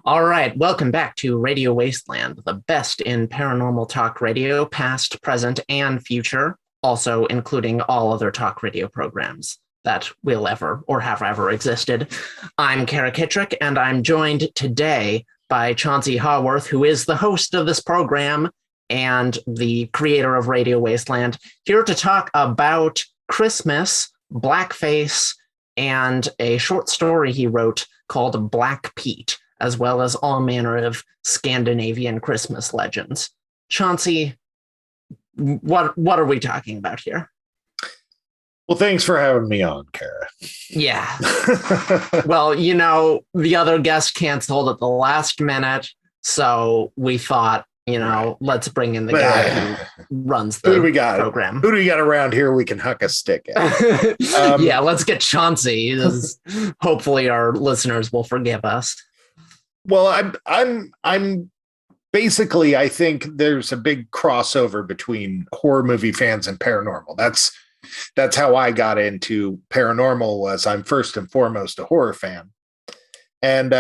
All right, welcome back to Radio Wasteland, the best in paranormal talk radio, past, present, and future, also including all other talk radio programs that will ever or have ever existed. I'm Kara Kittrick, and I'm joined today by Chauncey Haworth, who is the host of this program and the creator of Radio Wasteland, here to talk about Christmas, blackface, and a short story he wrote called Black Pete, as well as all manner of Scandinavian Christmas legends. Chauncey, what are we talking about here? Well, thanks for having me on, Kara. Yeah. Well, the other guest canceled at the last minute, so we thought, let's bring in the guy who runs the program. Who do we got around here we can huck a stick at? Yeah, let's get Chauncey. Hopefully our listeners will forgive us. Well, I'm basically, I think there's a big crossover between horror movie fans and paranormal. That's how I got into paranormal. Was I'm first and foremost a horror fan. And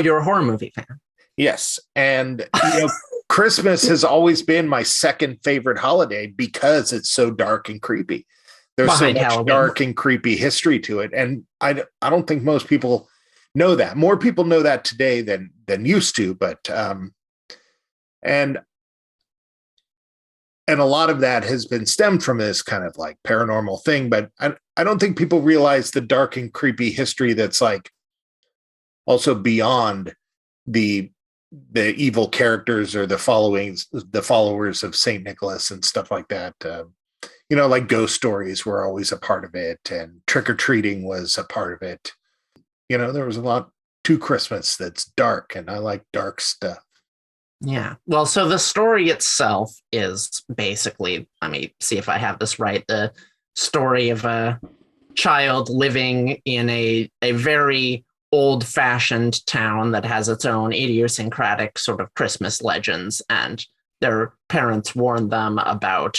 you're a horror movie fan. Yes, and Christmas has always been my second favorite holiday because it's so dark and creepy. There's so much dark and creepy history to it, and I don't think most people know that. More people know that today than used to, but and a lot of that has been stemmed from this kind of like paranormal thing, but I don't think people realize the dark and creepy history that's like also beyond the evil characters or the followers of Saint Nicholas and stuff like that. Like ghost stories were always a part of it, and trick-or-treating was a part of it. There was a lot to Christmas that's dark, and I like dark stuff. Yeah. Well, so the story itself is basically, let me see if I have this right, the story of a child living in a very old-fashioned town that has its own idiosyncratic sort of Christmas legends, and their parents warned them about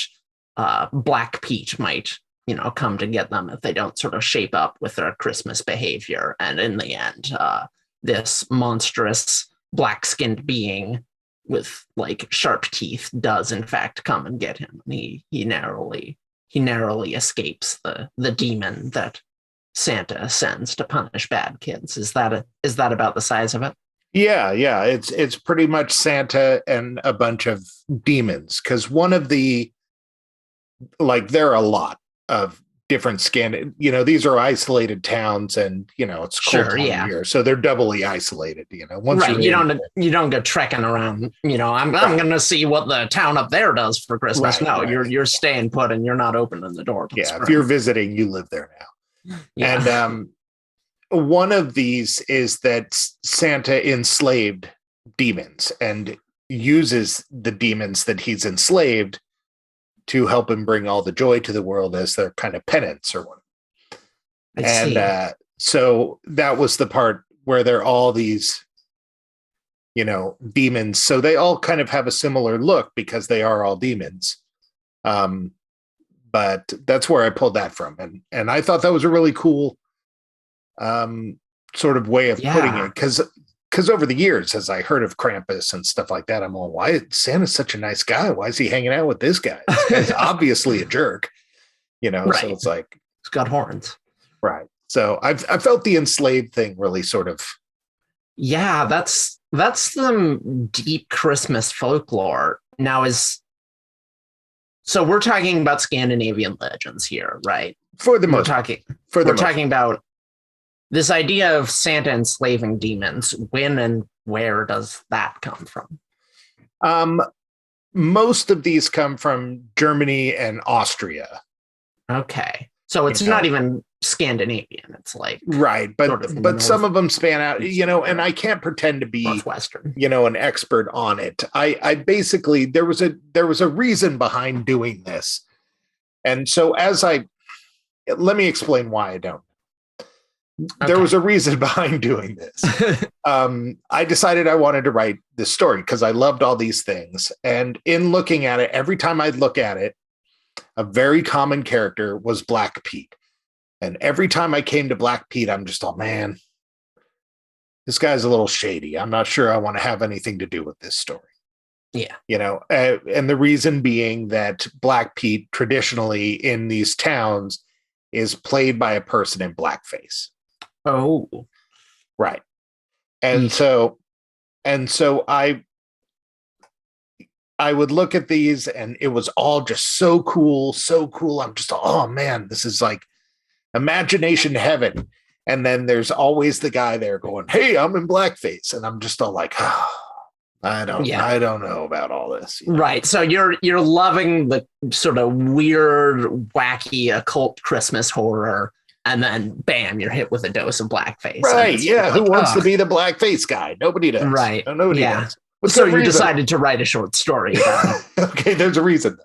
Black Pete might come to get them if they don't sort of shape up with their Christmas behavior. And in the end, this monstrous black-skinned being with like sharp teeth does in fact come and get him. And he narrowly escapes the demon that Santa sends to punish bad kids. Is that about the size of it? Yeah. It's pretty much Santa and a bunch of demons, because one of the there are a lot of different these are isolated towns, and it's cold time of year, so they're doubly isolated. Once right, you don't go trekking around. I'm going to see what the town up there does for Christmas. You're staying put, and you're not opening the door. If you're visiting, you live there now. Yeah. And one of these is that Santa enslaved demons and uses the demons that he's enslaved to help him bring all the joy to the world as their kind of penance or one. So that was the part where they're all these, demons. So they all kind of have a similar look because they are all demons. But that's where I pulled that from. And I thought that was a really cool sort of way of putting it. Because over the years, as I heard of Krampus and stuff like that, I'm all, why is Santa's such a nice guy? Why is he hanging out with this guy? This guy's obviously a jerk, right. So it's like, he's got horns. Right. So I felt the enslaved thing really sort of. Yeah, that's some deep Christmas folklore. Now so we're talking about Scandinavian legends here, right? For the most we're talking about this idea of Santa enslaving demons. When and where does that come from? Most of these come from Germany and Austria. Okay. So it's not even Scandinavian. It's like right, but some of them span out, and I can't pretend to be Northwestern, an expert on it. I basically there was a reason behind doing this. And so let me explain why I don't. Okay. There was a reason behind doing this. I decided I wanted to write this story because I loved all these things. And in looking at it, every time I'd look at it, a very common character was Black Pete. And every time I came to Black Pete, I'm just, oh man, this guy's a little shady. I'm not sure I want to have anything to do with this story. Yeah. And the reason being that Black Pete traditionally in these towns is played by a person in blackface. Oh, right. And so I would look at these and it was all just so cool. I'm just, oh man, this is like imagination heaven. And then there's always the guy there going, hey, I'm in blackface. And I'm just all like, oh, I don't know about all this. Right. So you're loving the sort of weird, wacky, occult Christmas horror, and then bam, you're hit with a dose of blackface. Right. Yeah. Who wants to be the blackface guy? Nobody does. Right. Nobody does. So you decided to write a short story about it. Okay, there's a reason.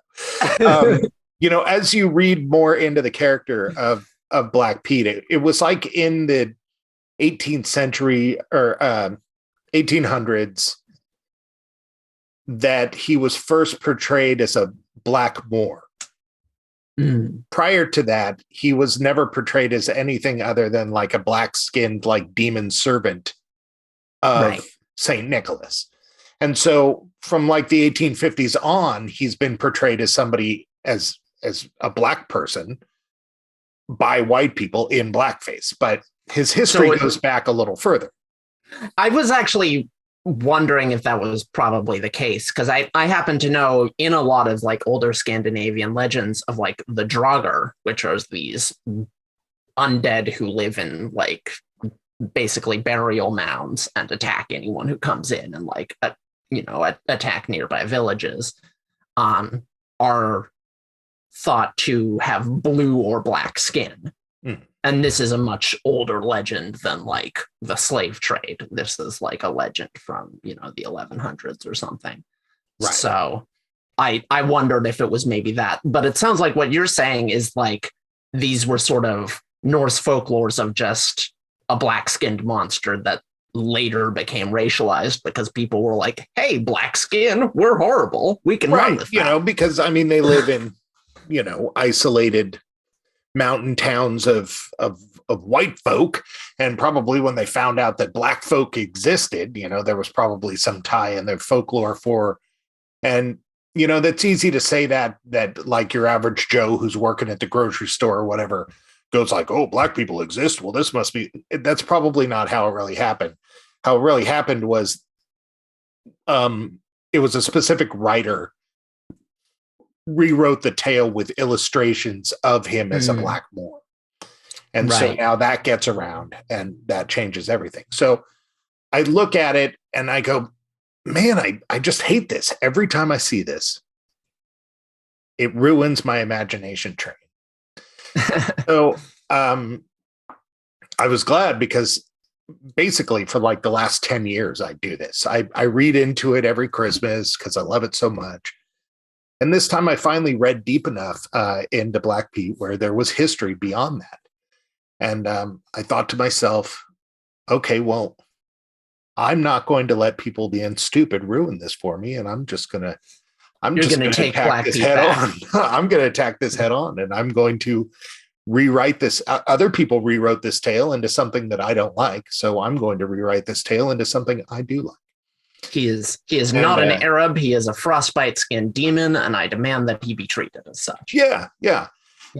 As you read more into the character of Black Pete, it was like in the 18th century or 1800s that he was first portrayed as a black Moor. Prior to that, he was never portrayed as anything other than like a black-skinned, like demon servant of Saint Nicholas. And so from like the 1850s on, he's been portrayed as somebody as a black person by white people in blackface. But his history goes back a little further. I was actually wondering if that was probably the case, because I happen to know in a lot of like older Scandinavian legends of like the Draugr, which are these undead who live in like basically burial mounds and attack anyone who comes in and like attack nearby villages, are thought to have blue or black skin. And this is a much older legend than like the slave trade. This is like a legend from, the 1100s or something. Right. So I wondered if it was maybe that, but it sounds like what you're saying is like these were sort of Norse folklores of just a black skinned monster that later became racialized because people were like, hey, black skin, we're horrible. We can run with that. Because I mean, they live in, isolated mountain towns of white folk, and probably when they found out that black folk existed, there was probably some tie in their folklore for, and that's easy to say that like your average Joe who's working at the grocery store or whatever goes like, oh, black people exist, well, this must be. That's probably not how it really happened. How it really happened was it was a specific writer rewrote the tale with illustrations of him as a black Moor. And so now that gets around and that changes everything. So I look at it and I go, man, I just hate this. Every time I see this, it ruins my imagination train. So I was glad because basically for like the last 10 years, I do this. I read into it every Christmas because I love it so much. And this time I finally read deep enough into Black Pete where there was history beyond that. And I thought to myself, okay, well, I'm not going to let people being stupid ruin this for me. And I'm just going to attack this head on. I'm going to attack this head on, and I'm going to rewrite this. Other people rewrote this tale into something that I don't like. So I'm going to rewrite this tale into something I do like. He is not an Arab. He is a frostbite skinned demon, and I demand that he be treated as such. Yeah.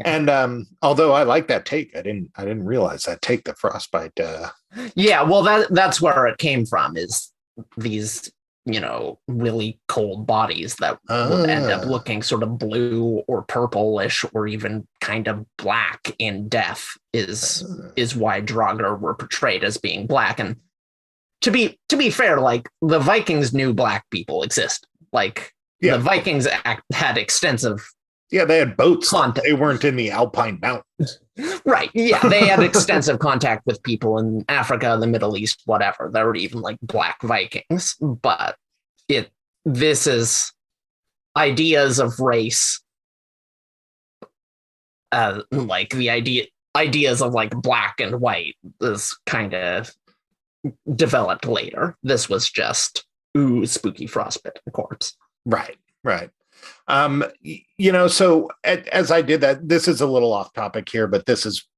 And although I like that take, I didn't realize that take, the frostbite. Yeah, well, that's where it came from. Is these really cold bodies that would end up looking sort of blue or purplish or even kind of black in death is why Draugr were portrayed as being black. And to be fair, like the Vikings knew black people exist. Like the Vikings had extensive. Yeah, they had boats. They weren't in the Alpine Mountains. Right. Yeah, they had extensive contact with people in Africa, the Middle East, whatever. There were even like black Vikings. But this is ideas of race, like the ideas of like black and white is kind of developed later. This was just spooky frostbite corpse. Right. So as I did that, this is a little off topic here, but this is,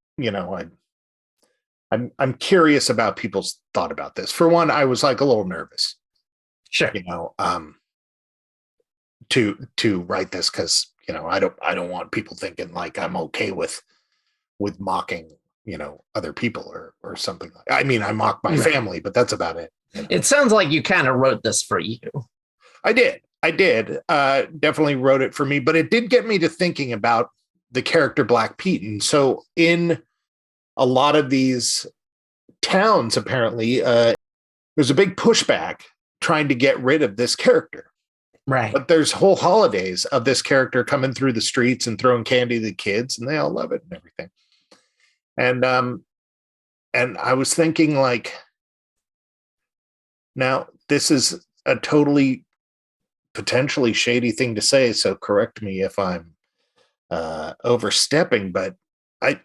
I'm curious about people's thought about this. For one, I was like a little nervous, Sure. To write this because I don't want people thinking like I'm okay with mocking other people or something. I mean, I mock my family, but that's about it. It sounds like you kind of wrote this for you. I did. Definitely wrote it for me, but it did get me to thinking about the character Black Pete. And so in a lot of these towns, apparently, there's a big pushback trying to get rid of this character. Right. But there's whole holidays of this character coming through the streets and throwing candy to the kids, and they all love it and everything. And I was thinking, like, now this is a totally potentially shady thing to say, so correct me if I'm overstepping, but I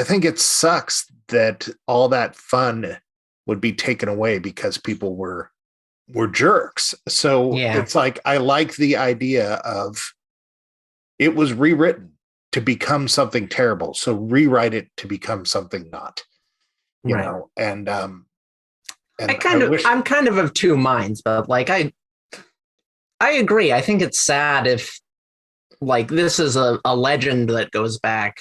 think it sucks that all that fun would be taken away because people were jerks. So It's like, I like the idea of it was rewritten to become something terrible. So rewrite it to become something not, you know, and I'm kind of two minds, but like, I agree. I think it's sad if like this is a legend that goes back,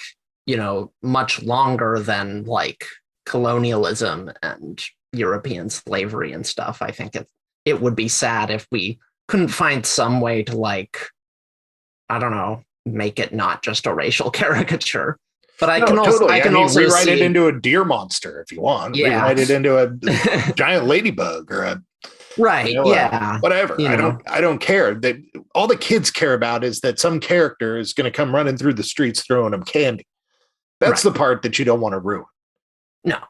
much longer than like colonialism and European slavery and stuff. I think it would be sad if we couldn't find some way to, like, I don't know, make it not just a racial caricature. But I can also rewrite it into a deer monster if you want. Yeah. Rewrite it into a giant ladybug or a whatever. I don't care. That all the kids care about is that some character is going to come running through the streets throwing them candy. That's the part that you don't want to ruin. No.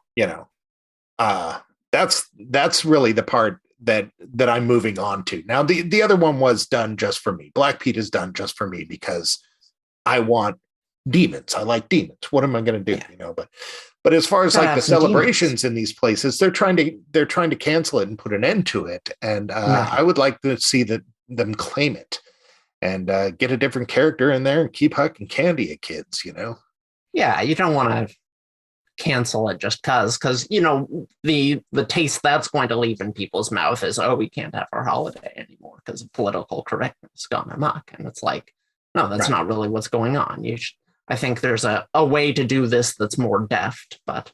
That's really the part that I'm moving on to. Now, the other one was done just for me. Black Pete is done just for me because I want demons. I like demons. What am I going to do? But as far as like the celebrations in these places, they're trying to cancel it and put an end to it. And I would like to see them claim it and get a different character in there and keep hucking candy at kids. Yeah, you don't want to cancel it just because the taste that's going to leave in people's mouth is, oh, we can't have our holiday anymore because of political correctness gone amok. And it's like, no, that's not really what's going on. I think there's a way to do this that's more deft, but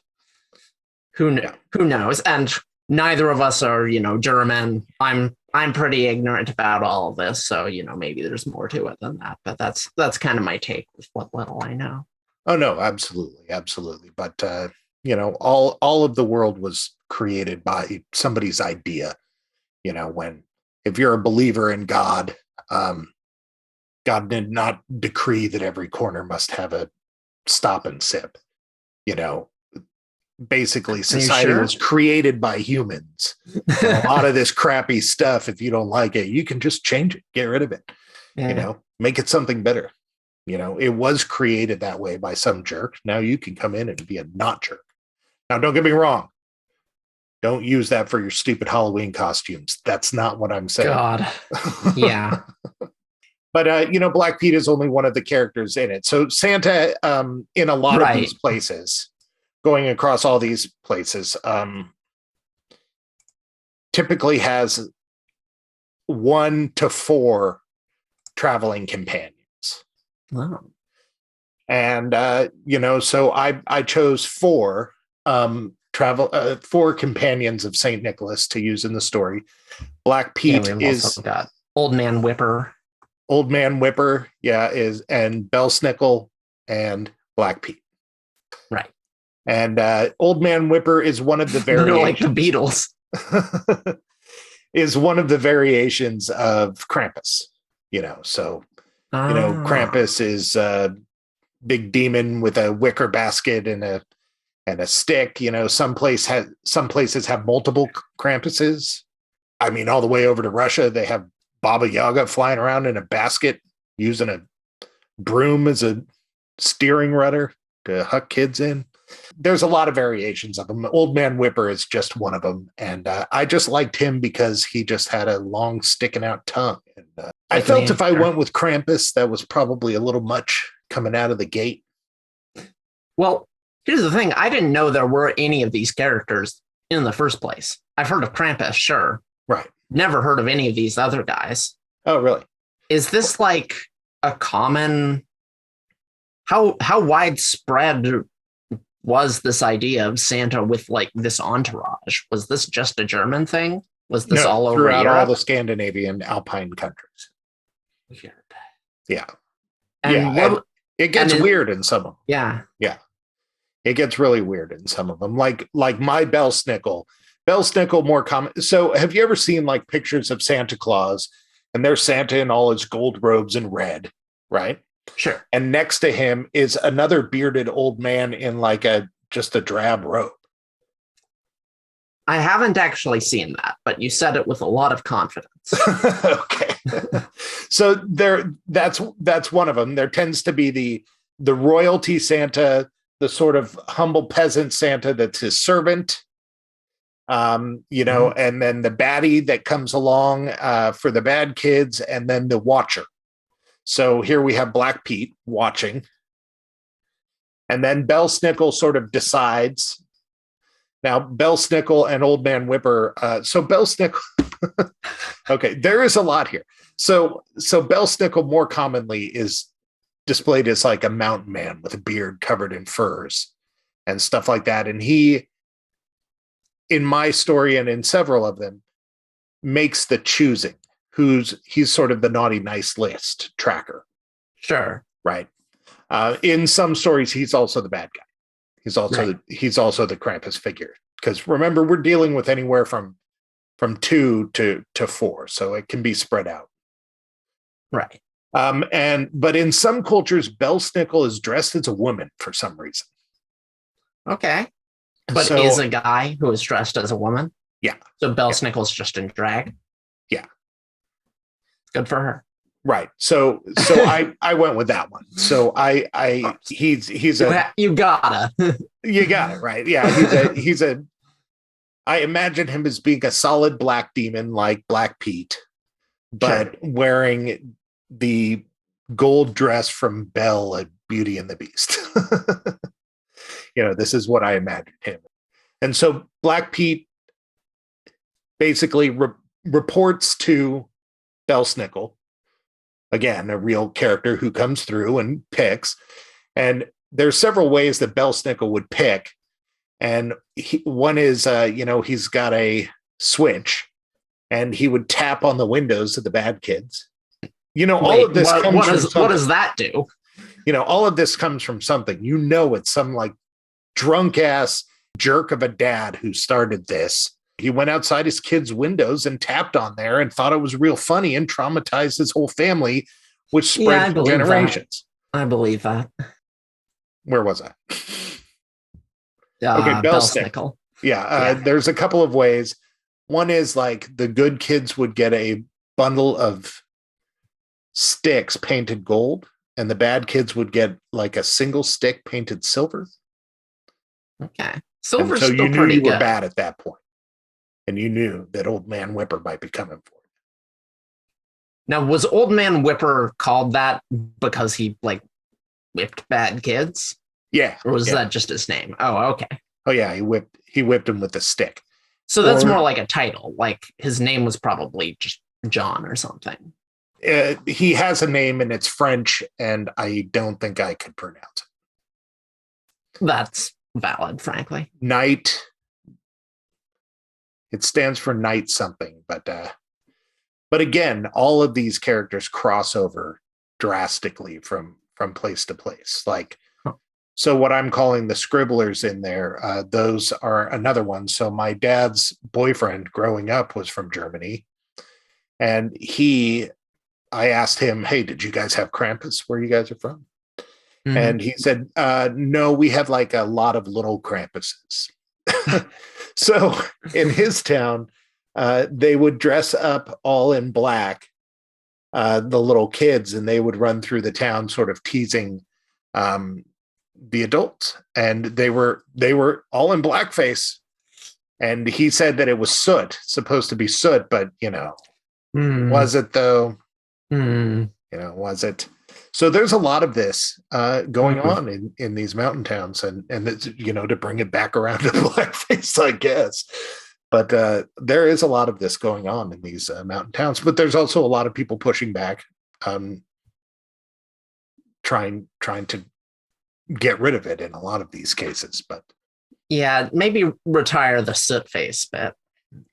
who knows? And neither of us are, German. I'm pretty ignorant about all of this, so maybe there's more to it than that. But that's kind of my take with what little I know. Oh no, absolutely. But all of the world was created by somebody's idea. If you're a believer in God, God did not decree that every corner must have a stop and sip. Basically, society was created by humans. And a lot of this crappy stuff, if you don't like it, you can just change it, get rid of it. Make it something better. It was created that way by some jerk. Now you can come in and be a not jerk. Now, don't get me wrong. Don't use that for your stupid Halloween costumes. That's not what I'm saying. God. Yeah. But, Black Pete is only one of the characters in it. So Santa, in a lot of these places, going across all these places, typically has 1 to 4 traveling companions. Wow. And, so I chose 4 4 companions of St. Nicholas to use in the story. Black Pete is got Old Man Whipper. Old Man Whipper, and Belsnickel and Black Pete. Right. And Old Man Whipper is one of the variations. Like the Beatles. Is one of the variations of Krampus. Krampus is a big demon with a wicker basket and a stick. Some places have multiple Krampuses. I mean, all the way over to Russia, they have Baba Yaga flying around in a basket using a broom as a steering rudder to huck kids in. There's a lot of variations of them. Old Man Whipper is just one of them. And I just liked him because he just had a long sticking out tongue. And I felt if I went with Krampus, that was probably a little much coming out of the gate. Well, Here's the thing. I didn't know there were any of these characters in the first place. I've heard of Krampus, sure. Right. Never heard of any of these other guys. Oh, really? Is this like a common... How widespread was this idea of Santa with like this entourage? Was this just a German thing? Was this all over throughout Europe? all the Scandinavian alpine countries? Weird. Yeah. And and it gets weird in some of them. Yeah. Yeah. It gets really weird in some of them. Like my Belsnickel. Belsnickel more common. So have you ever seen like pictures of Santa Claus and there's Santa in all his gold robes and red, right? Sure. And next to him is another bearded old man in like just a drab robe. I haven't actually seen that, but you said it with a lot of confidence. Okay. So that's one of them. There tends to be the royalty Santa, the sort of humble peasant Santa that's his servant. And then the baddie that comes along for the bad kids, and then the watcher. So here we have Black Pete watching. And then Belsnickel sort of decides. Now, Belsnickel and Old Man Whipper. So Belsnickel. Okay, there is a lot here. So Belsnickel more commonly is displayed as like a mountain man with a beard covered in furs and stuff like that. And he, in my story and in several of them, makes the choosing. He's sort of the naughty nice list tracker. Sure. Right. In some stories, he's also the bad guy. He's also the Krampus figure. Because remember, we're dealing with anywhere from 2 to 4, so it can be spread out. Right. But in some cultures, Belsnickel is dressed as a woman for some reason. Okay. But is a guy who is dressed as a woman? Yeah. So Belsnickel's just in drag? Yeah. Good for her. Right. So I went with that one. So you gotta. You got it, right. Yeah, I imagine him as being a solid black demon like Black Pete, but wearing the gold dress from Belle at Beauty and the Beast. This is what I imagine him. And so Black Pete basically reports to Belsnickel, again, a real character who comes through and picks. And there's several ways that Belsnickel would pick. And one is, he's got a switch and he would tap on the windows of the bad kids. All of this comes from something. What does that do? All of this comes from something. It's some like drunk ass jerk of a dad who started this. He went outside his kids' windows and tapped on there and thought it was real funny and traumatized his whole family, which spread for generations. I believe that. Where was I? Okay, Belsnickel. Yeah, there's a couple of ways. One is like the good kids would get a bundle of sticks painted gold, and the bad kids would get like a single stick painted silver. Okay. Silver's so still you knew pretty you good. were bad at that point. And you knew that Old Man Whipper might be coming for you. Now, was Old Man Whipper called that because he like whipped bad kids? Yeah. Or was that just his name? Oh, okay. Oh yeah, he whipped him with a stick. So that's more like a title. Like his name was probably just John or something. He has a name and it's French, and I don't think I could pronounce it. That's valid, frankly. Knight. It stands for night something, but again, all of these characters cross over drastically from place to place. Like, so what I'm calling the scribblers in there, those are another one. So my dad's boyfriend growing up was from Germany, and I asked him, "Hey, did you guys have Krampus where you guys are from?" Mm-hmm. And he said, "No, we had like a lot of little Krampuses." So in his town, they would dress up all in black, the little kids, and they would run through the town sort of teasing the adults. And they were all in blackface. And he said that it was soot, supposed to be soot, but was it though? Was it? So there's a lot of this going Mhm. on in these mountain towns, and it's, to bring it back around to blackface, I guess. But there is a lot of this going on in these mountain towns. But there's also a lot of people pushing back, trying to get rid of it in a lot of these cases. But Yeah, maybe retire the soot face bit.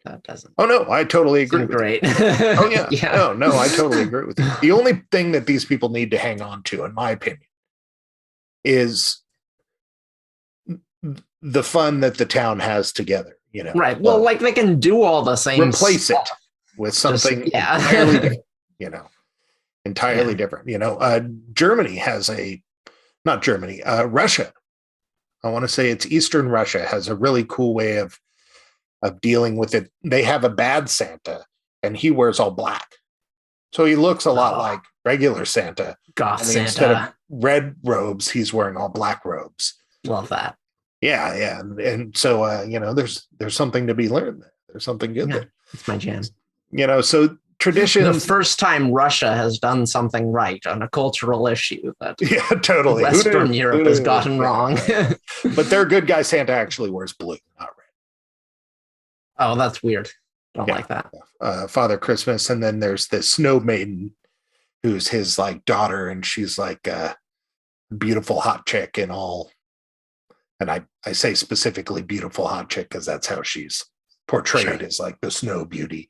That doesn't oh no, I totally agree. seem great. Oh yeah, Yeah. no, I totally agree with you. The only thing that these people need to hang on to, in my opinion, is the fun that the town has together. Right. Well, like they can do all the same replace stuff. it with something Yeah. entirely different. Entirely Yeah. different. Germany has not Germany, Russia. I want to say it's Eastern Russia has a really cool way of dealing with it. They have a bad Santa, and he wears all black, so he looks a lot like regular Santa. Goth Only Santa. instead of red robes, he's wearing all black robes. Love that. Yeah, and so there's something to be learned there. There's something good there. It's my jam. So traditions. The first time Russia has done something right on a cultural issue that totally Western Europe has gotten wrong. But their good guy Santa actually wears blue, not red. Oh, that's weird. Don't like that. Father Christmas, and then there's this snow maiden who's his like daughter, and she's like a beautiful hot chick and all. And I say specifically beautiful hot chick because that's how she's portrayed as like the snow beauty.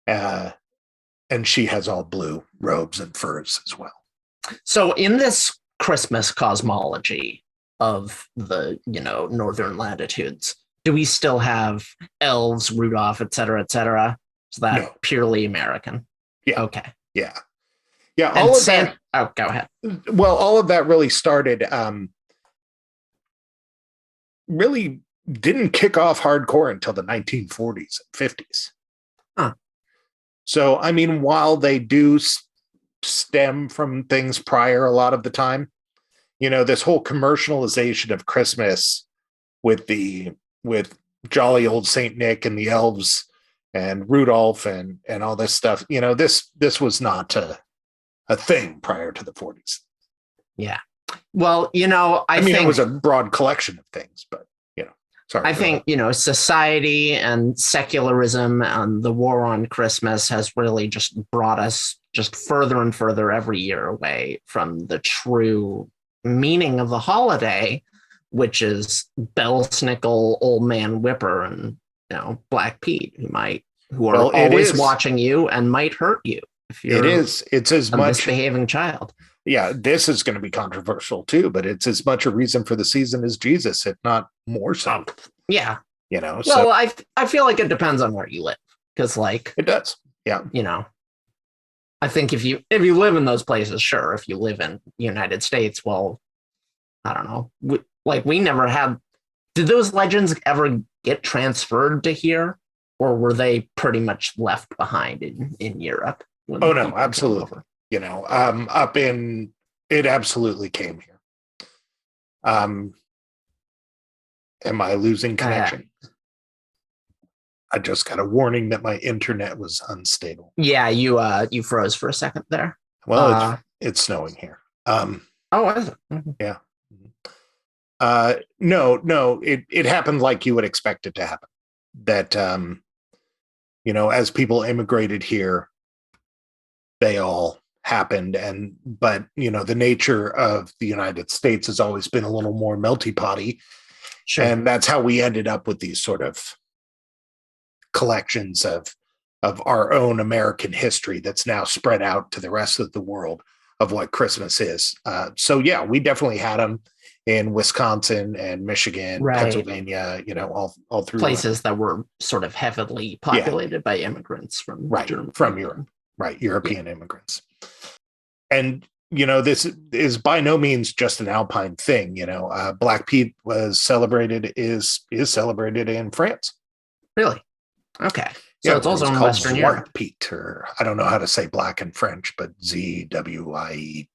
And she has all blue robes and furs as well. So in this Christmas cosmology of the, northern latitudes, do we still have elves, Rudolph, et cetera, et cetera? Is that purely American? Yeah. Okay. Yeah. All of that. Oh, go ahead. Well, all of that really started, really didn't kick off hardcore until the 1940s and 50s. Huh. So, I mean, while they do stem from things prior a lot of the time, this whole commercialization of Christmas with jolly old Saint Nick and the elves and Rudolph and all this stuff, this was not a thing prior to the 40s. Yeah. Well, I think it was a broad collection of things, but sorry. I think, society and secularism and the war on Christmas has really just brought us just further and further every year away from the true meaning of the holiday, which is Bell Snickle, Old Man Whipper, and Black Pete, who are always watching you and might hurt you if you're it's as much misbehaving child. Yeah, this is going to be controversial too, but it's as much a reason for the season as Jesus, if not more so. Yeah. Well, I feel like it depends on where you live, because it does. Yeah. I think if you live in those places, sure. If you live in the United States, well, I don't know. We never had. Did those legends ever get transferred to here, or were they pretty much left behind in Europe? Oh no, absolutely. Up in it absolutely came here. Am I losing connection? I just got a warning that my internet was unstable. Yeah, you froze for a second there. Well, it's snowing here. Oh, is it? Mm-hmm. Yeah. No, it happened like you would expect it to happen. That as people immigrated here, they all happened, but the nature of the United States has always been a little more melty potty. Sure. And that's how we ended up with these sort of collections of our own American history that's now spread out to the rest of the world of what Christmas is. So yeah, we definitely had them in Wisconsin and Michigan, Pennsylvania, all through places that were sort of heavily populated by immigrants from Germany. From Europe. Right, European immigrants. And, this is by no means just an Alpine thing. Black Pete is celebrated in France. Really? Okay. So it's also in Western Europe. Pete, or I don't know how to say black in French, but ZWIET.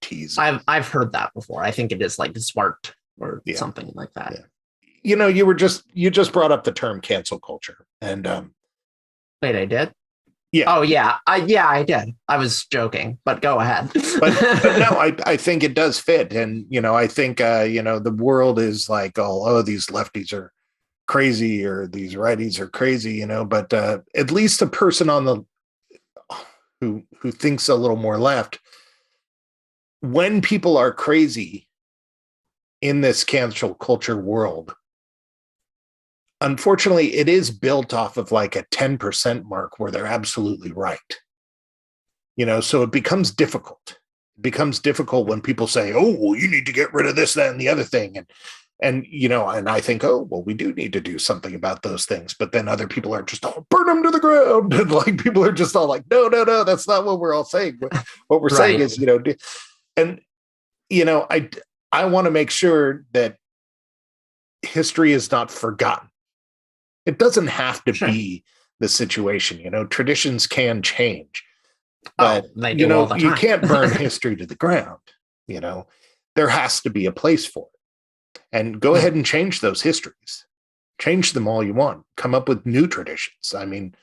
I've heard that before. I think it is like Zwart or something like that. Yeah. You just brought up the term cancel culture. And wait, I did? Yeah. Oh yeah, I did. I was joking, but go ahead. But no, I think it does fit. And, I think, the world is like, oh, these lefties are crazy or these righties are crazy, but at least a person on the who thinks a little more left, when people are crazy in this cancel culture world, unfortunately, it is built off of like a 10% mark where they're absolutely right. So it becomes difficult. It becomes difficult when people say, oh, well, you need to get rid of this, that, and the other thing. And I think, oh, well, we do need to do something about those things. But then other people are just, oh, burn them to the ground. And like people are just all like, no, that's not what we're all saying. What we're saying is, and, I want to make sure that history is not forgotten. It doesn't have to be the situation. Traditions can change. But, they do all the time. You can't burn history to the ground. There has to be a place for it. And go ahead and change those histories. Change them all you want. Come up with new traditions. I mean,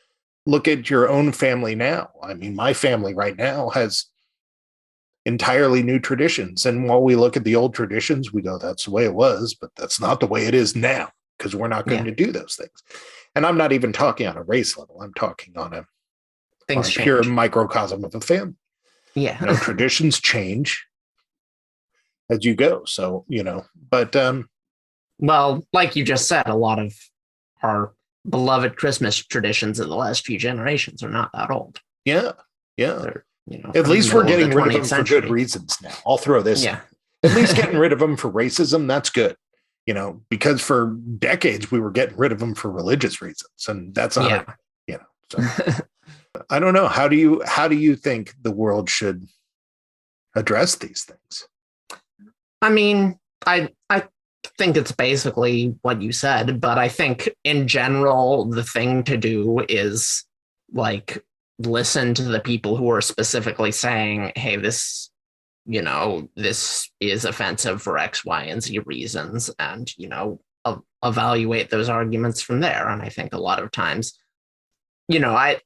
look at your own family now. I mean, my family right now has entirely new traditions. And while we look at the old traditions, we go, that's the way it was, but that's not the way it is now, because we're not going to do those things. And I'm not even talking on a race level. I'm talking on a pure microcosm of a family. Yeah. Traditions change as you go. So, but well, like you just said, a lot of our beloved Christmas traditions of the last few generations are not that old. Yeah. At least we're getting rid of them for good reasons now. I'll throw this. Yeah. At least getting rid of them for racism, that's good. Because for decades we were getting rid of them for religious reasons, and that's not so I don't know. How do you think the world should address these things? I mean, I think it's basically what you said, but I think in general, the thing to do is like listen to the people who are specifically saying, hey, this is offensive for X, Y, and Z reasons, and, evaluate those arguments from there. And I think a lot of times, I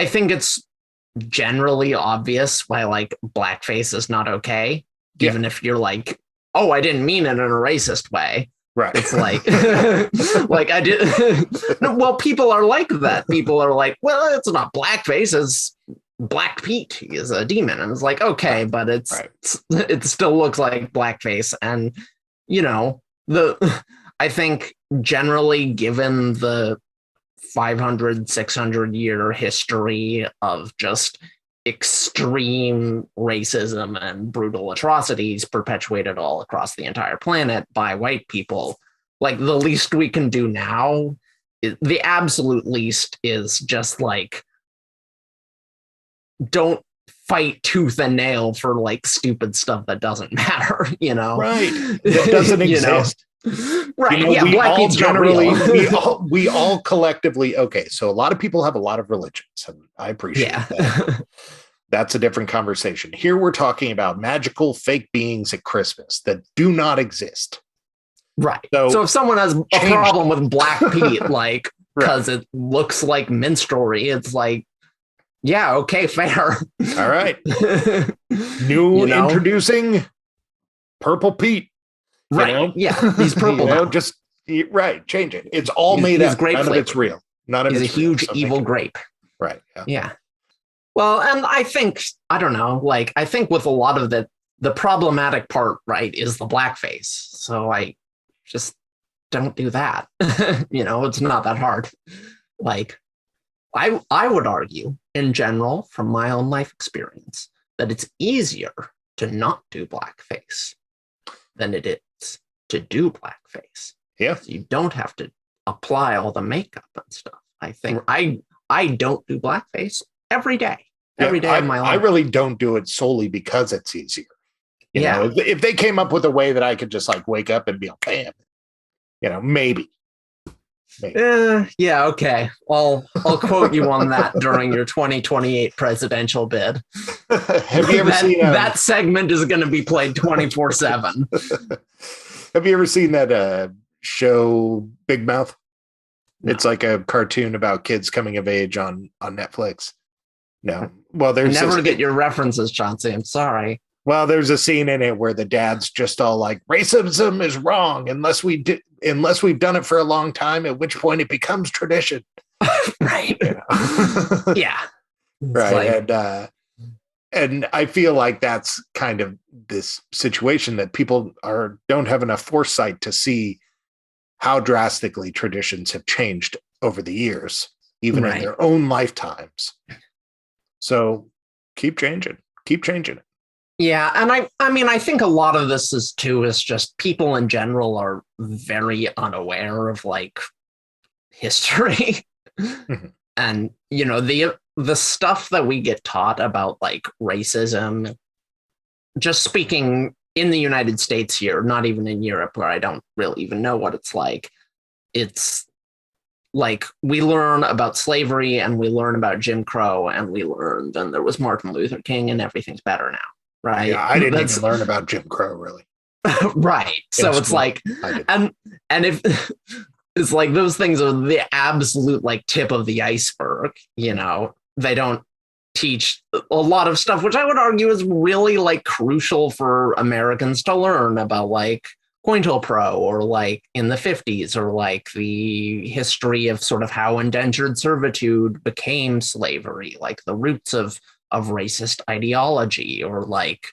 think it's generally obvious why like blackface is not okay, even if you're like, oh, I didn't mean it in a racist way. Right. It's like, like I did. No, well, people are like that. People are like, well, it's not blackface, it's Black Pete. He is a demon. And it's like, okay, but it still looks like blackface. And, I think generally given the 500, 600 year history of just extreme racism and brutal atrocities perpetuated all across the entire planet by white people, like the least we can do now, the absolute least, is just like, don't fight tooth and nail for like stupid stuff that doesn't matter, right, that doesn't exist. Right. We all generally we all collectively, okay, so a lot of people have a lot of religions, and I appreciate that. That's a different conversation. Here we're talking about magical fake beings at Christmas that do not exist. Right. So if someone has a problem with Black Pete, like because it looks like minstrelry, it's like, yeah, okay, fair. All right. Introducing Purple Pete. Right. Yeah. He's purple. Just change it. It's all made up. None of it's real. None of it's a huge evil grape. Right. Yeah. Well, and I think, I don't know, like I think with a lot of the problematic part, right, is the blackface. So I just don't do that. It's not that hard. Like I would argue in general from my own life experience that it's easier to not do blackface than it is to do blackface. Yeah. So you don't have to apply all the makeup and stuff. I think I don't do blackface every day of my life. I really don't do it solely because it's easier. You know, if they came up with a way that I could just like wake up and be like, bam, maybe. Yeah, okay. I'll quote you on that during your 2028 presidential bid. Have you ever seen that segment is going to be played 24/7. Have you ever seen that show Big Mouth? No. It's like a cartoon about kids coming of age on Netflix. No. Well, I never get your references, Chauncey. I'm sorry. Well, there's a scene in it where the dad's just all like, racism is wrong unless we've done it for a long time, at which point it becomes tradition. Right. You know? Yeah. Right. Like, and I feel like that's kind of this situation that people don't have enough foresight to see how drastically traditions have changed over the years, even in their own lifetimes. So keep changing it. Yeah, and I mean, I think a lot of this is just people in general are very unaware of like history. Mm-hmm. And you know, the stuff that we get taught about like racism, just speaking in the United States here, not even in Europe where I don't really even know what it's like. It's like we learn about slavery and we learn about Jim Crow and we learned and there was Martin Luther King and everything's better now. Right. Yeah, I didn't even learn about Jim Crow, really. Right. So it's like, and if it's like those things are the absolute like tip of the iceberg, you know, they don't teach a lot of stuff, which I would argue is really like crucial for Americans to learn about like COINTELPRO or like in the 50s or like the history of sort of how indentured servitude became slavery, like the roots of racist ideology or like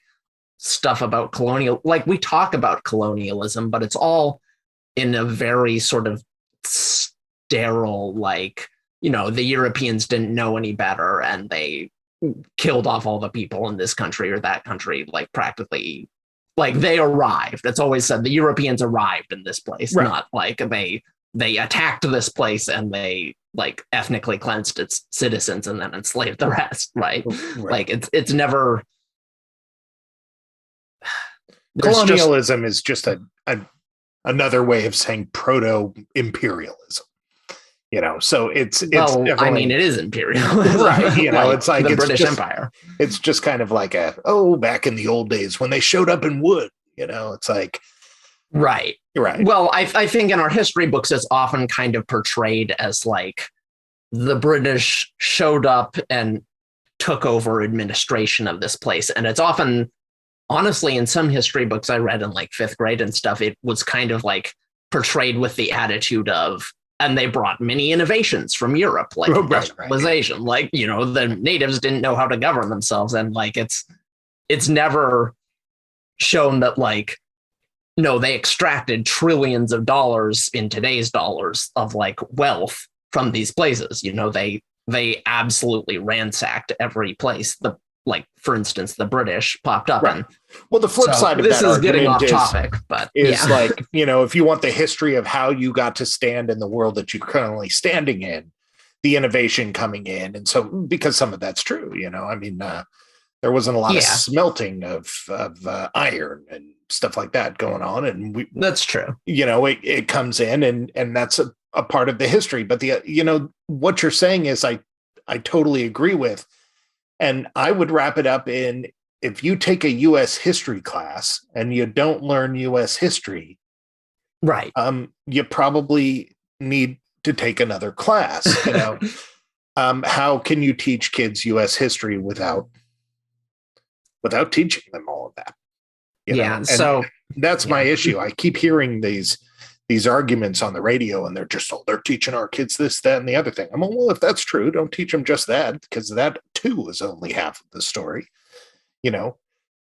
stuff about like we talk about colonialism, but it's all in a very sort of sterile, like, you know, the Europeans didn't know any better and they killed off all the people in this country or that country, like practically like they arrived. It's always said the Europeans arrived in this place, not like they attacked this place and they like ethnically cleansed its citizens and then enslaved the rest, right? Like it's never. Colonialism is just another way of saying proto-imperialism, you know. So it's I mean, it is imperialism, right? You know, like, it's like the British Empire. It's just kind of like back in the old days when they showed up in wood, you know. It's like. Right. Well, I think in our history books, it's often kind of portrayed as like the British showed up and took over administration of this place. And it's often, honestly, in some history books I read in like 5th grade and stuff, it was kind of like portrayed with the attitude of, and they brought many innovations from Europe, like industrialization, like, you know, the natives didn't know how to govern themselves. And like, it's never shown that like, no, they extracted trillions of dollars in today's dollars of like wealth from these places. You know, they absolutely ransacked every place. Like, for instance, the British popped up. Right. Well, the flip side of this that is getting off topic, but is like, you know, if you want the history of how you got to stand in the world that you're currently standing in, the innovation coming in. And so, because some of that's true, you know, I mean, there wasn't a lot of smelting of iron and stuff like that going on. And that's true. You know, it comes in and that's a part of the history. But you know, what you're saying is I totally agree with. And I would wrap it up in, if you take a U.S. history class and you don't learn U.S. history, right? You probably need to take another class. You know, how can you teach kids U.S. history without teaching them all of that? You know? And so that's my issue. I keep hearing these arguments on the radio, and they're just, they're teaching our kids this, that, and the other thing. I'm like, well, if that's true, don't teach them just that, because that too is only half of the story. You know,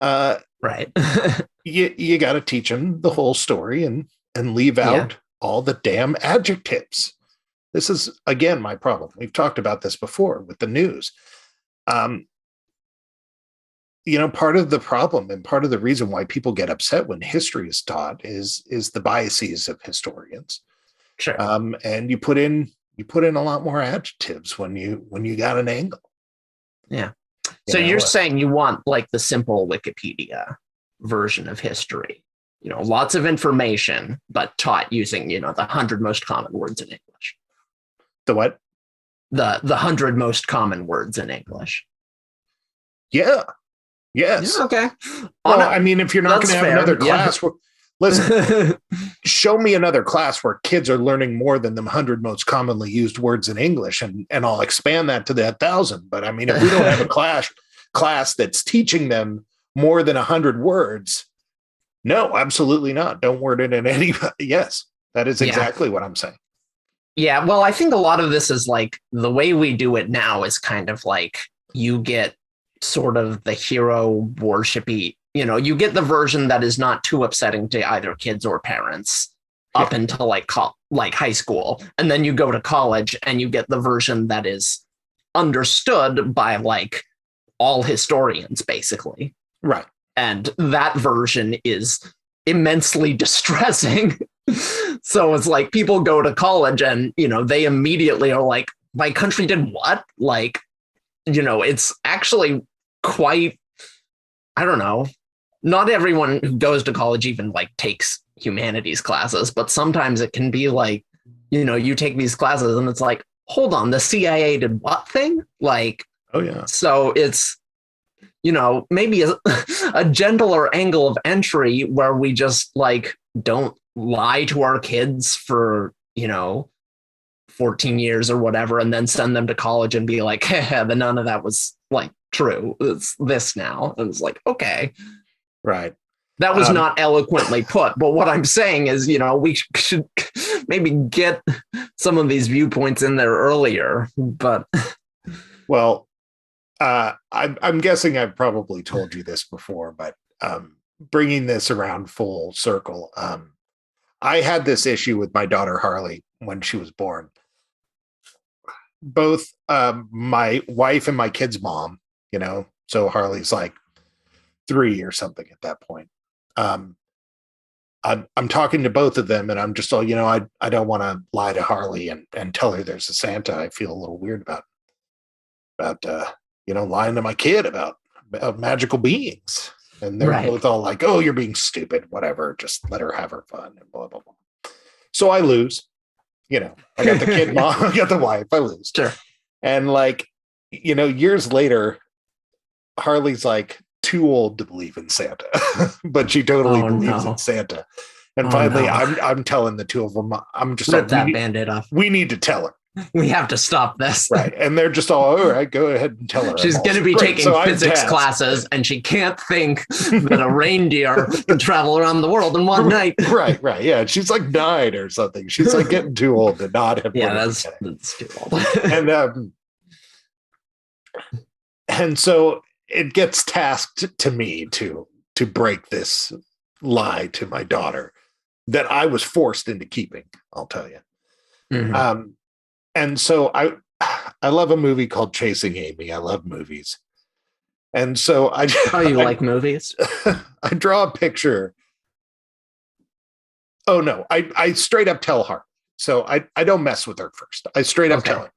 right? you got to teach them the whole story and leave out all the damn adjectives. This is again my problem. We've talked about this before with the news. You know, part of the problem and part of the reason why people get upset when history is taught is the biases of historians. Sure. And you put in a lot more adjectives when you got an angle. Yeah. So you're saying you want like the simple Wikipedia version of history, you know, lots of information, but taught using, you know, the 100 most common words in English. The what? The 100 most common words in English. Yeah. Yes. Yeah, okay. Well, I mean, if you're not going to have another class, Listen, show me another class where kids are learning more than the 100 most commonly used words in English, and I'll expand that to the 1,000. But I mean, if we don't have a class that's teaching them more than 100 words, no, absolutely not. Don't word it in any. Yes, that is exactly what I'm saying. Yeah, well, I think a lot of this is like the way we do it now is kind of like you get sort of the hero worshipy, you get the version that is not too upsetting to either kids or parents up until like high school. And then you go to college and you get the version that is understood by like all historians, basically. Right. And that version is immensely distressing. So it's like people go to college and, they immediately are like, my country did what? Like, it's actually quite, I don't know. Not everyone who goes to college even like takes humanities classes, but sometimes it can be like, you take these classes and it's like, hold on, the CIA did what thing? Like, oh yeah. So it's, maybe a gentler angle of entry where we just like don't lie to our kids for 14 years or whatever, and then send them to college and be like, but none of that was like true. It's this now. And it's like, okay, right. That was not eloquently put, but what I'm saying is, we should maybe get some of these viewpoints in there earlier. But well, I'm guessing I've probably told you this before, but bringing this around full circle, I had this issue with my daughter Harley when she was born. Both my wife and my kid's mom, so Harley's like 3 or something at that point. I'm talking to both of them, and I'm just all, I don't want to lie to Harley and tell her there's a Santa. I feel a little weird about lying to my kid about magical beings. And they're both all like, oh, you're being stupid, whatever. Just let her have her fun and blah, blah, blah. So I lose, I got the kid mom, I got the wife, I lose. Sure. And like, years later, Harley's like too old to believe in Santa, but she totally believes in Santa. And finally, I'm telling the two of them, I'm just rip that Band-Aid off. We need to tell her. We have to stop this. Right. And they're just all right, go ahead and tell her. She's going to be taking physics classes, and she can't think that a reindeer can travel around the world in one night. Right. Yeah. She's like 9 or something. She's like getting too old to not have. Yeah, that's too old. And so it gets tasked to me to break this lie to my daughter that I was forced into keeping, I'll tell you. Mm-hmm. And so I love a movie called Chasing Amy. I love movies. And so like movies? I draw a picture. Oh no, I straight up tell her. So I don't mess with her first. I straight up tell her.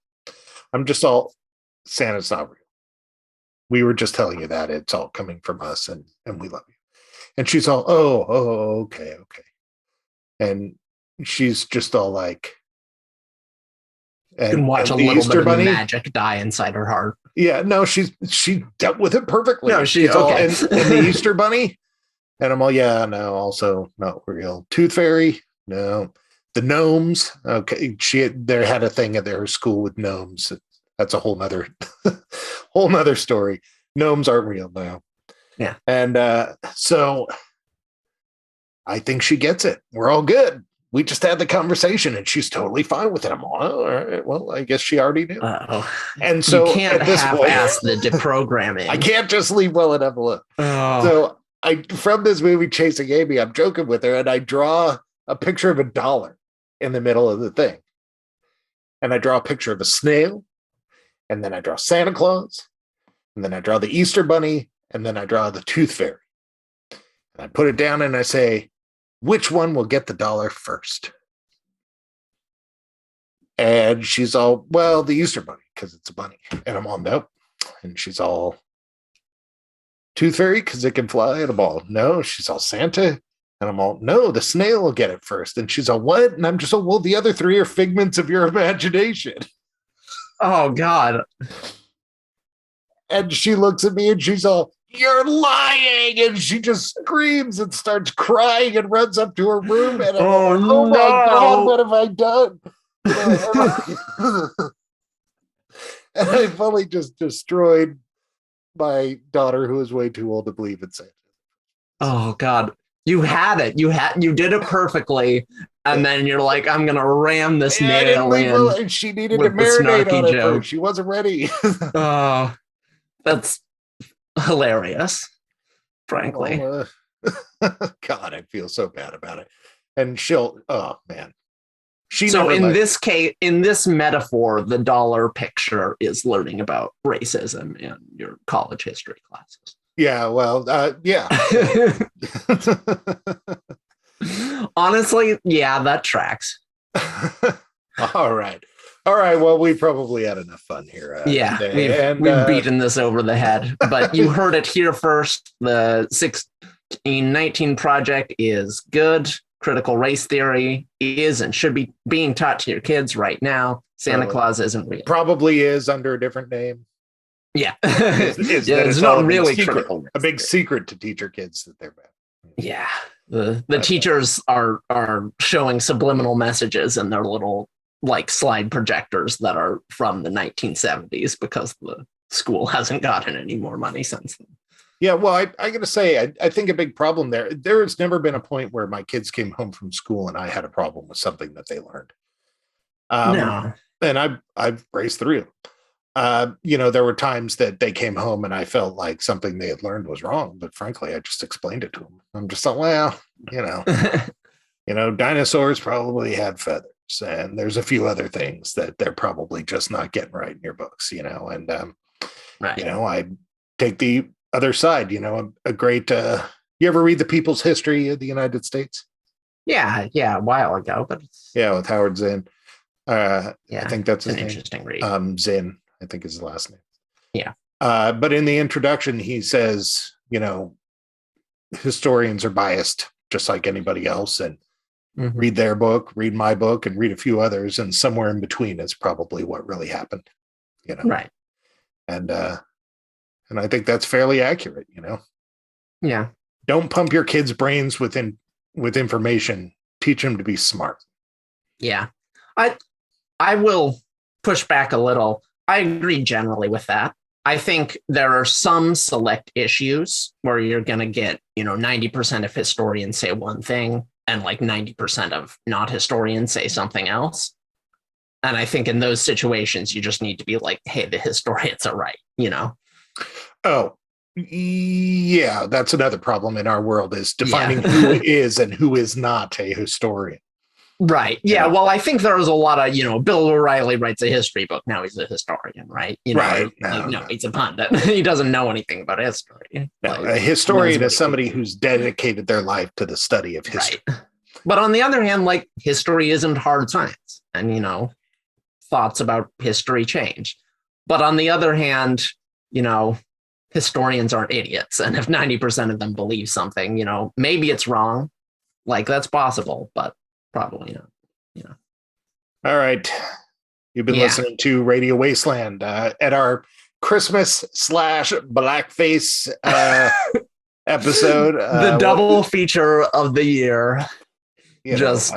I'm just all, Santa's not real. We were just telling you that it's all coming from us, and we love you. And she's all, oh, okay. And she's just all like, and can watch a little Easter bit of magic die inside her heart. Yeah, no, she dealt with it perfectly. No, she's all, okay. And the Easter bunny, and I'm all, yeah, no, also not real. Tooth fairy, no. The gnomes, okay. They had a thing at their school with gnomes. That's a whole nother story. Gnomes aren't real now. Yeah, and so I think she gets it. We're all good. We just had the conversation, and she's totally fine with it. I'm all right. Well, I guess she already knew. And so you can't half-ass the deprogramming. I can't just leave well enough alone. So from this movie, Chasing Amy, I'm joking with her, and I draw a picture of $1 in the middle of the thing. And I draw a picture of a snail, and then I draw Santa Claus, and then I draw the Easter Bunny, and then I draw the Tooth Fairy. And I put it down, and I say, which one will get the $1 first? And she's all, well, the Easter Bunny, because it's a bunny. And I'm all, nope. And she's all, Tooth Fairy, because it can fly. And I'm all, no. She's all, Santa. And I'm all, no, the snail will get it first. And she's all, what? And I'm just all, well, the other 3 are figments of your imagination. Oh, God. And she looks at me and she's all, "You're lying!" And she just screams and starts crying and runs up to her room. And I'm like, oh my God, what have I done? And I fully just destroyed my daughter, who is way too old to believe in Santa. Oh God. You had it. You did it perfectly. And then you're like, I'm gonna ram this nail in. And she needed to marinate on it first. She wasn't ready. Oh, that's hilarious, frankly. God, I feel so bad about it. And oh man. So in this case, in this metaphor, the dollar picture is learning about racism in your college history classes. Yeah, well, yeah. Honestly, yeah, that tracks. All right. Well, we probably had enough fun here. We've beaten this over the head, but you heard it here first. The 1619 project is good. Critical race theory is and should be being taught to your kids right now. Santa Claus isn't real. Probably is under a different name. Yeah. It's not really critical. A big secret to teach your kids that they're bad. Yeah. The teachers are showing subliminal messages in their little like slide projectors that are from the 1970s because the school hasn't gotten any more money since then. Yeah, well, I got to say, I think a big problem there has never been a point where my kids came home from school and I had a problem with something that they learned. No. And I've raced through. There were times that they came home and I felt like something they had learned was wrong, but frankly, I just explained it to them. I'm just like, well, dinosaurs probably had feathers, and there's a few other things that they're probably just not getting right in your books, and right. I take the other side, a great you ever read The People's History of the United States? Yeah, a while ago, but with Howard Zinn. I think that's his an name. Interesting read. Zinn, I think is his last name. Yeah. But in the introduction, he says, historians are biased just like anybody else, and read their book, read my book, and read a few others, and somewhere in between is probably what really happened. Right. And I think that's fairly accurate, Yeah. Don't pump your kids' brains with information. Teach them to be smart. Yeah. I will push back a little. I agree generally with that. I think there are some select issues where you're going to get, 90% of historians say one thing and like 90% of not historians say something else. And I think in those situations, you just need to be like, hey, the historians are right, Oh, yeah, that's another problem in our world is defining who is and who is not a historian. Right. Yeah. Well, I think there was a lot of, Bill O'Reilly writes a history book. Now he's a historian, right? Right. No, he's a pundit. He doesn't know anything about history. No, a historian is somebody who's dedicated their life to the study of history. Right. But on the other hand, like history isn't hard science, and, thoughts about history change. But on the other hand, historians aren't idiots. And if 90% of them believe something, maybe it's wrong. Like that's possible, but probably not. All right. You've been listening to Radio Wasteland at our Christmas /blackface episode. The double feature of the year.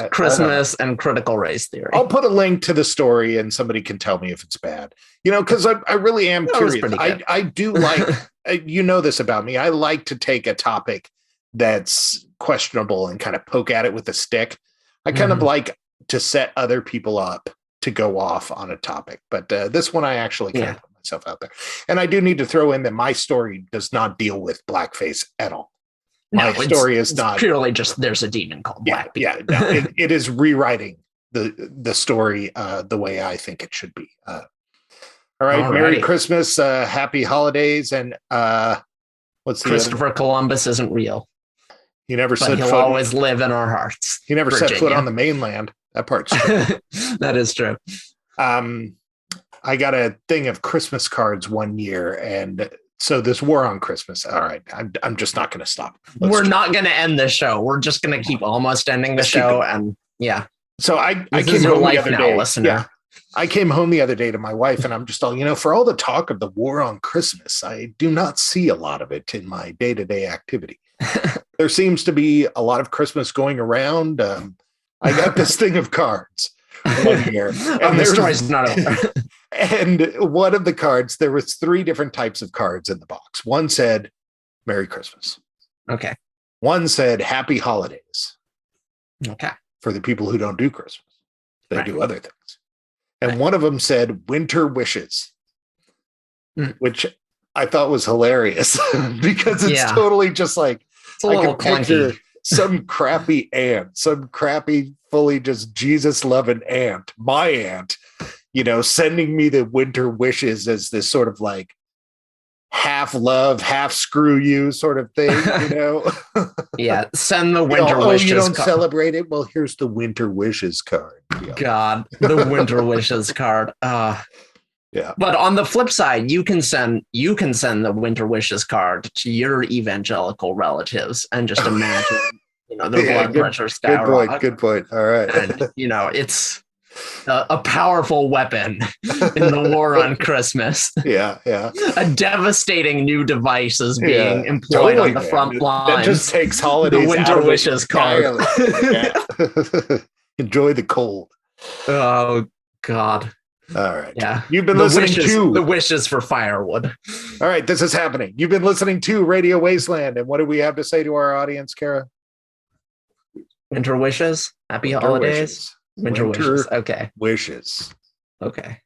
Christmas and critical race theory. I'll put a link to the story and somebody can tell me if it's bad. Because I really am curious. I do like, this about me. I like to take a topic that's questionable and kind of poke at it with a stick. I kind of like to set other people up to go off on a topic. But this one, I actually can't put myself out there. And I do need to throw in that my story does not deal with blackface at all. My story is not purely just there's a demon called black people. It is rewriting the story the way I think it should be. All right. Merry Christmas, happy holidays, and what's the Christopher Columbus isn't real. He never but he'll always live in our hearts. He never set foot on the mainland. That part's true. That is true. I got a thing of Christmas cards one year, and so this war on Christmas. All right, I'm just not going to stop. We're not going to end the show. We're just going to keep almost ending the show, and So I this came is your home life the other now, day. listener. I came home the other day to my wife and I'm just all, for all the talk of the war on Christmas, I do not see a lot of it in my day-to-day activity. There seems to be a lot of Christmas going around. I got this thing of cards one year. And the story's not over. And one of the cards, there was 3 different types of cards in the box. One said, Merry Christmas. Okay. One said, Happy Holidays. Okay. For the people who don't do Christmas. They do other things. And right. One of them said, Winter Wishes, which I thought was hilarious because it's totally just like, it's a little clunky. Some crappy aunt, some crappy, fully just Jesus-loving aunt, my aunt, sending me the winter wishes as this sort of like half love, half screw you sort of thing, Yeah, send the winter wishes. You don't celebrate it? Well, here's the winter wishes card. God, the winter wishes card. Yeah. But on the flip side, you can send the winter wishes card to your evangelical relatives and just imagine, their blood pressure skyrocket. Good point. All right. And, it's a powerful weapon in the war on Christmas. Yeah. A devastating new device is being employed on the front lines. That just takes holidays. The winter wishes card. Enjoy the cold. Oh, God. All right. Yeah. You've been listening to the wishes for firewood. All right. This is happening. You've been listening to Radio Wasteland. And what do we have to say to our audience, Kara? Winter wishes. Happy holidays. Winter wishes. Okay. Wishes. Okay.